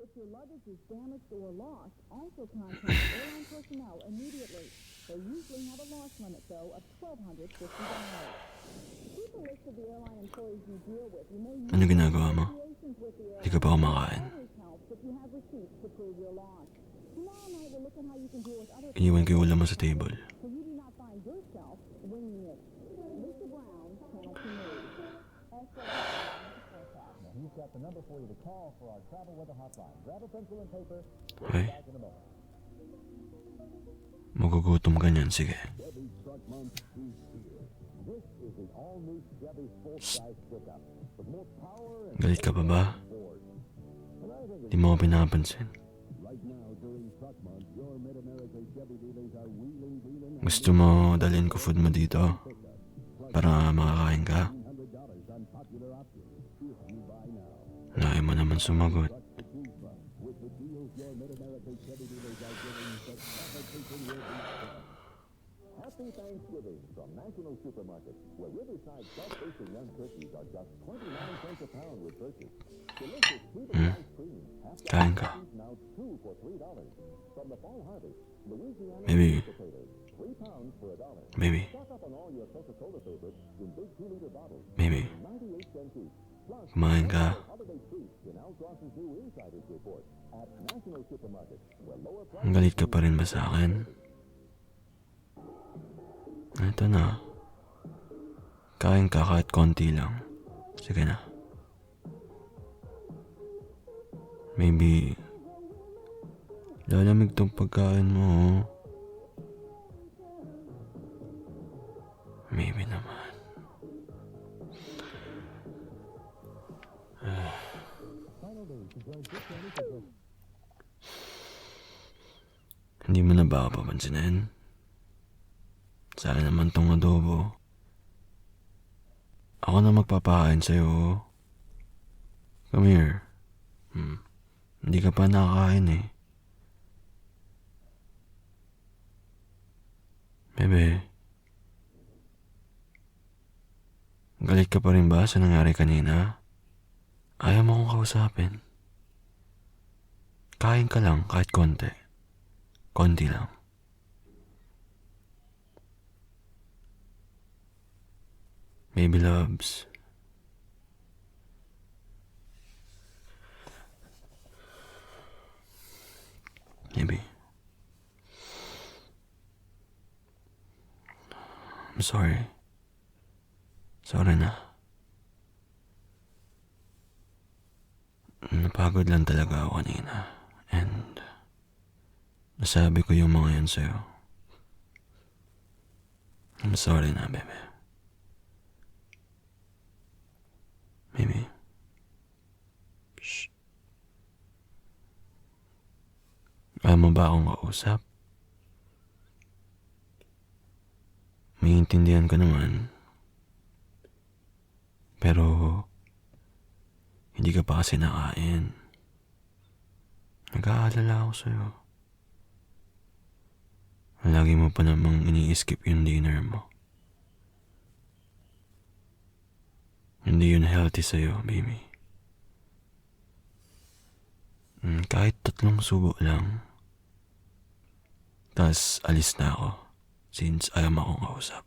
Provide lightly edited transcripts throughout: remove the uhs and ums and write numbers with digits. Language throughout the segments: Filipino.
If your luggage is damaged or lost, also contact airline personnel immediately. They usually have a loss limit, though, of $1,250. Keep a list of the airline employees you deal with. You may Ano use ginagawa mo? negotiations with the Di ka airline. ba kumakain? Always helps if you have receipts to prove your loss. Tomorrow night, we'll look at how you can deal with other Iniwan ko yung ulam mo sa table. so you do not find yourself winging it. Mr. Brown, Channel 2 News. Now, he's got the number for you to call for our travel weather hotline. Grab a pencil and paper. We'll Okay. be back in a moment. Magugutom ka niyan, sige. Chevy's Truck Month is here. This is the all-new Chevy full-size pickup with more power and Galit ka pa ba? Ford. And I think Di mo ako pinapansin. right now during Truck Month, your Mid-America Chevy dealers are wheeling Gusto mo dalhin ko food mo dito? Para makakain ka? $100 on popular options if you buy now. Ayaw mo naman sumagot. Trucks to choose from. With the deals your Mid-America Chevy dealers are giving, the competition will be strong. Happy Thanksgiving from National Supermarket, where Riverside self-facing young turkeys are just 29 cents a pound with purchase. Delicious sweet ice cream, half Kain ka. turkeys now 2 for $3. From the fall harvest, Louisiana Maybe. sweet potatoes, 3 pounds for $1. Maybe. Stock up on all your Coca-Cola favorites in big 2-liter bottles, Maybe. 98 cents each. Plus, Kumain ka. holiday treats in Al Ross's new Insiders Report at National Supermarket, where lower Ang galit ka pa rin ba sa akin? Ito na. Kain ka kahit konti lang. Sige na. Maybe lalamig tong pagkain mo. Oh. Maybe naman. Hindi mo na ba ako papansinin? Sa akin naman tong adobo. Ako na magpapakain sa'yo. Come here. Hindi ka pa nakakain eh. Bebe. Galit ka pa rin ba sa nangyari kanina? Ayaw mo akong kausapin. Kain ka lang kahit konti. Konti lang. Baby loves. Maybe. I'm sorry. Sorry na. Napagod lang talaga ako kanina. And nasabi ko yung mga yan sa'yo. I'm sorry na, bebe. Maybe. Shh. Ayaw mo ba akong kausap? May intindihan ko naman. Pero hindi ka pa kasi nakain. Nag-aalala ako sa'yo. Lagi mo pa namang ini-skip yung dinner mo. Hindi yun healthy sa'yo, baby. Kahit 3 subo lang. Tas alis na ako. Since ayaw mo akong kausap.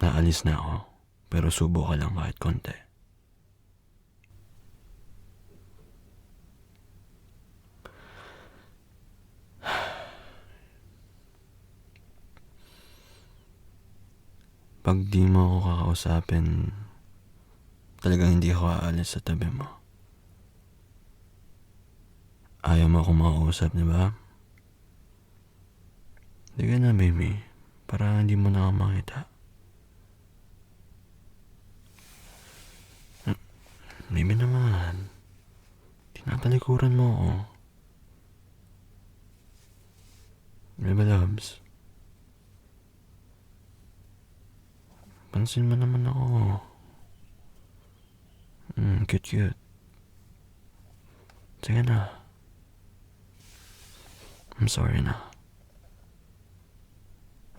Naalis na ako. Pero subo ka lang kahit konti. Pag di mo ako kakausapin, talagang hindi ako aalis sa tabi mo. Ayaw mo akong makausap, di ba? Di ka na, baby. Para hindi mo na ako makita. Baby naman. Tinatalikuran mo ako. Baby loves. Pansin mo naman ako. Cute. Sige na. I'm sorry na.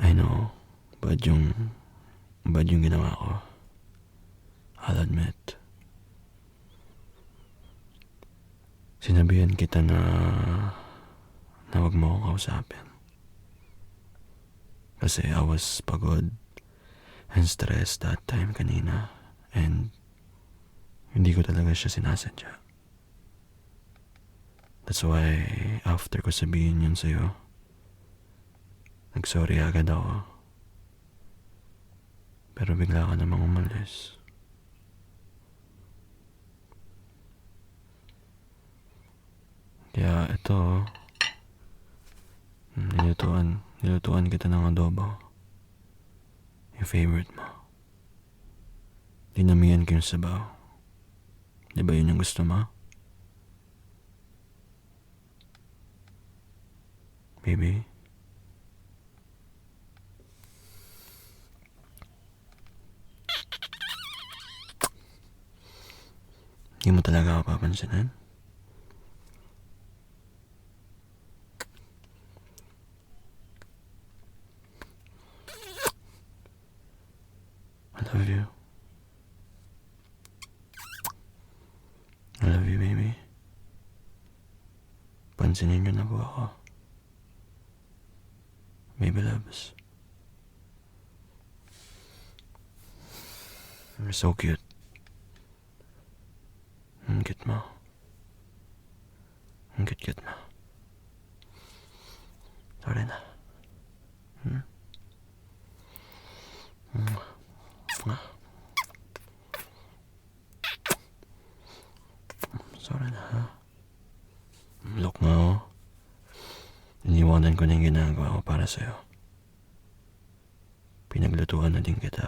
I know. Bad yung ginawa ko. I'll admit. Sinabihan kita na wag mo akong kausapin. Kasi I was pagod and stressed that time kanina. And hindi ko talaga siya sinasadya. That's why after ko sabihin yun sa'yo, nagsorry agad ako. Pero bigla ka namang umalis. Kaya ito, nilutuan kita ng adobo. Yung favorite mo. Dinamihan ko yung sabaw. Di ba yun yung gusto mo? Baby? Hindi mo talaga ako papansinin? I love you. I love you, baby. Pansinin niyo na po ako. Baby loves. You're so cute. Ang cute mo. Ang cute mo. Sorry na. Sorry na, ha? Look mo. Iniwanan ko na yung ginagawa ko para sa'yo. Pinaglutuan na din kita.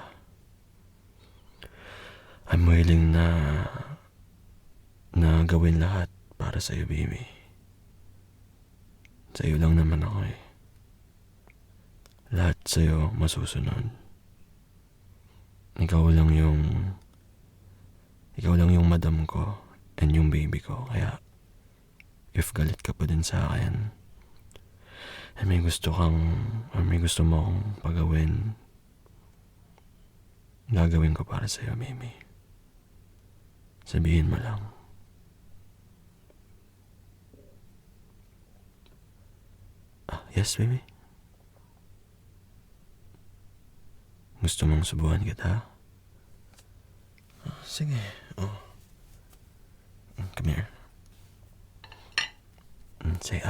I'm willing na gawin lahat para sa'yo, baby. Sa'yo lang naman ako eh. Lahat sa'yo masusunod. Ikaw lang yung madam ko and yung baby ko. Kaya if galit ka pa din sa akin and may gusto mo akong pagawin, gagawin ko para sa'yo, baby. Sabihin mo lang. Yes, baby? Gusto mong subuhan kita? Sige. Come here. Say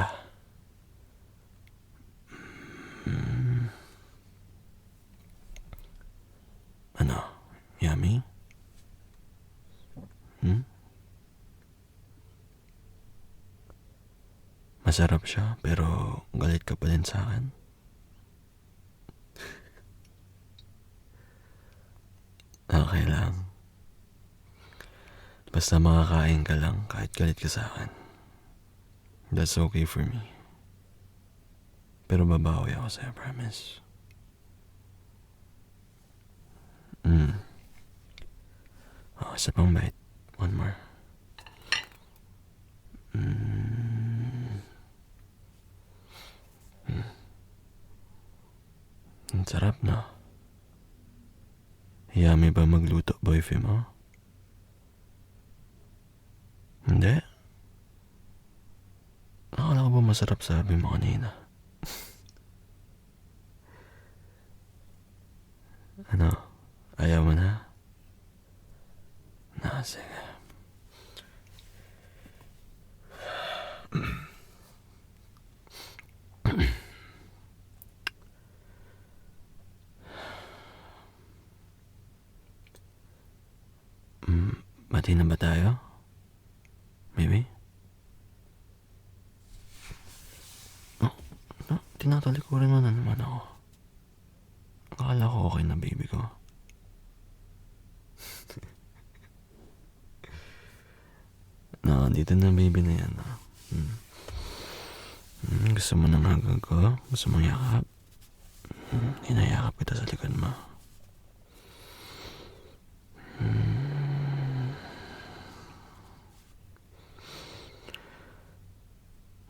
Ano? Yummy? Masarap siya, pero galit ka pa din sa akin. Okay lang. Basta makakain ka lang kahit galit ka sa akin. That's okay for me. Pero babawi ako sa'yo, promise. Isa pang bite. One more. Ang sarap na. Yummy ba magluto, boyfriend mo? Hindi? Akala ko ba masarap sabi mo kanina? Ano? Ayaw mo na? Sige. Bati na ba tayo? Maybe? Tinatalikuran mo na naman ako. Akala ko okay na, baby ko. Dito na, baby na yan. Gusto mo ng hagag ko? Gusto mong yakap? Hinayakap kita sa likod mo.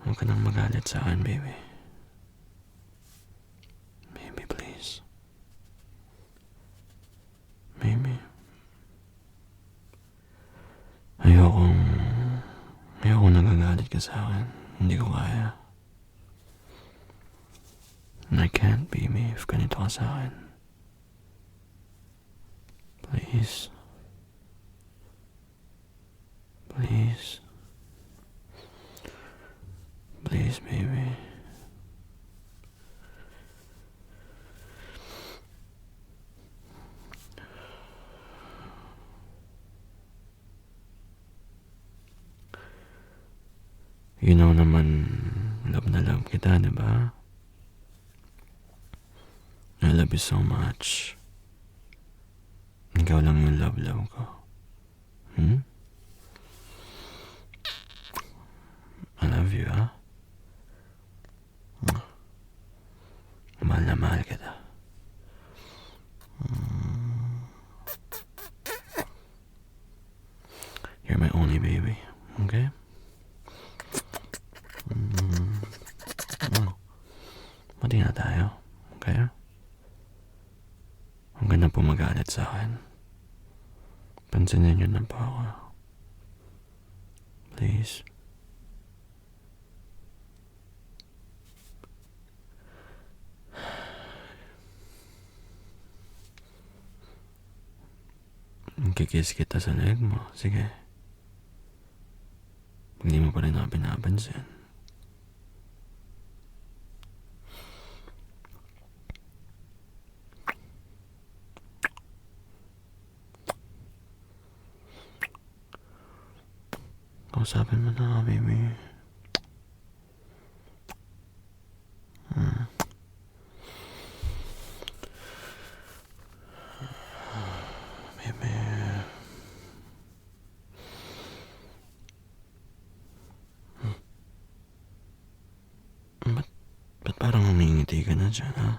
Huwag ka nang magalit sa akin, baby. Baby, please. Baby. Ayoko nagagalit ka sa akin. Hindi ko kaya. And I can't be me if ganito ka sa akin. Please. Please. Please, baby. You know naman, love na love kita, di ba? I love you so much. Ikaw lang yung love ko. I love you, ha? Mahal na mahal kita. You're my only baby, okay? Mati na tayo, okay? Huwag ka na po magalit sa akin. Pansinin niyo na po ako. Please. Kikiss kita sa leg mo. Sige. Pag di mo pa rin ako pinapansin. Kausapin mo na, baby. Baby. Ba't parang humingiti ka na dyan, ha?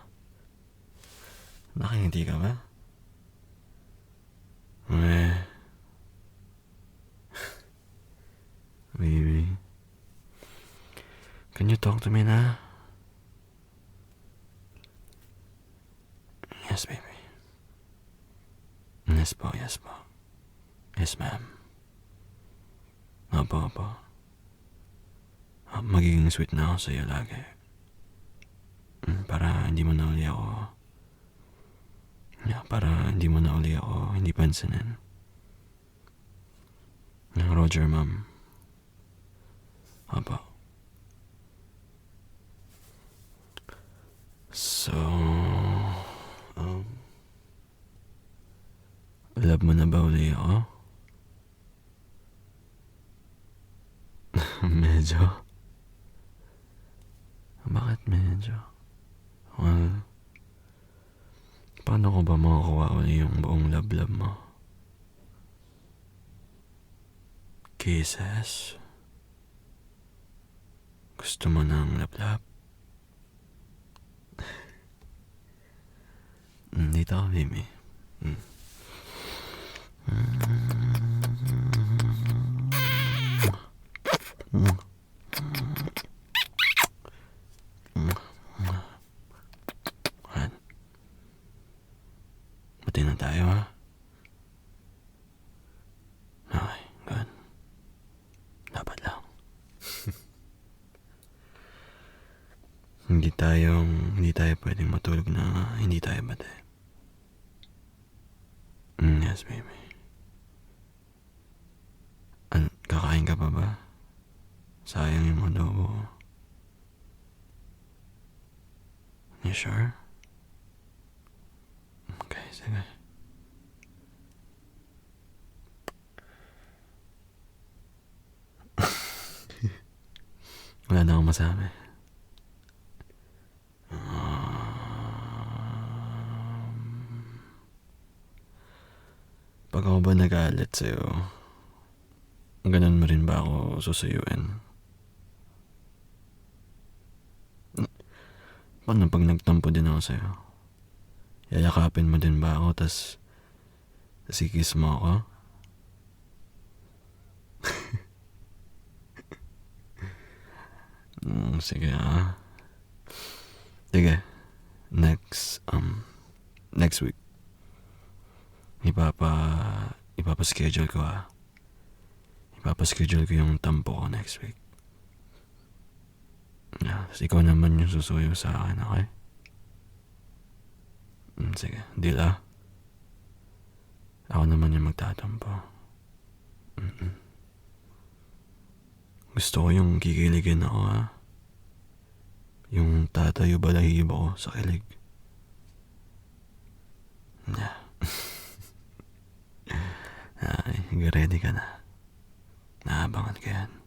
Nakangiti ka ba? Baby. Can you talk to me na? Yes, baby. Yes po, yes po. Yes, ma'am. Opo. Magiging sweet na ako sa'yo lagi. Para hindi mo na uli ako. Para hindi mo na uli ako hindi pansinin. Roger, ma'am. Opo. So, love mo na ba uli ako? Medyo. Bakit medyo? Well, paano ko ba makakuha uli yung buong love mo? Kisses? Gusto mo ng lap-lap? Dito ako, baby. Buti na tayo, ha? Okay, good. Dapat lang. Hindi tayo pwedeng matulog na hindi tayo bate. Yes, baby. Kakain ka pa ba? Sayang yung adobo. You sure? Okay, sige. Wala na akong masabi. Pag ako ba nagalit sa'yo, ganun mo rin ba ako susuyuin? Paano pag nagtampo din ako sa'yo? Yayakapin mo din ba ako, tas ikis mo ako? Sige, ha? Sige, next week. Ipapa-schedule ko, ha? Papaschedule ko yung tampo ko next week. Tapos ikaw naman yung susuyo sa akin, okay? Sige, deal ah. Ako naman yung magtatampo. Gusto ko yung kikiligin ako ha. Yung tatayo balahibo ko sa kilig. Ay, ready ka na. Naabangan ka yan.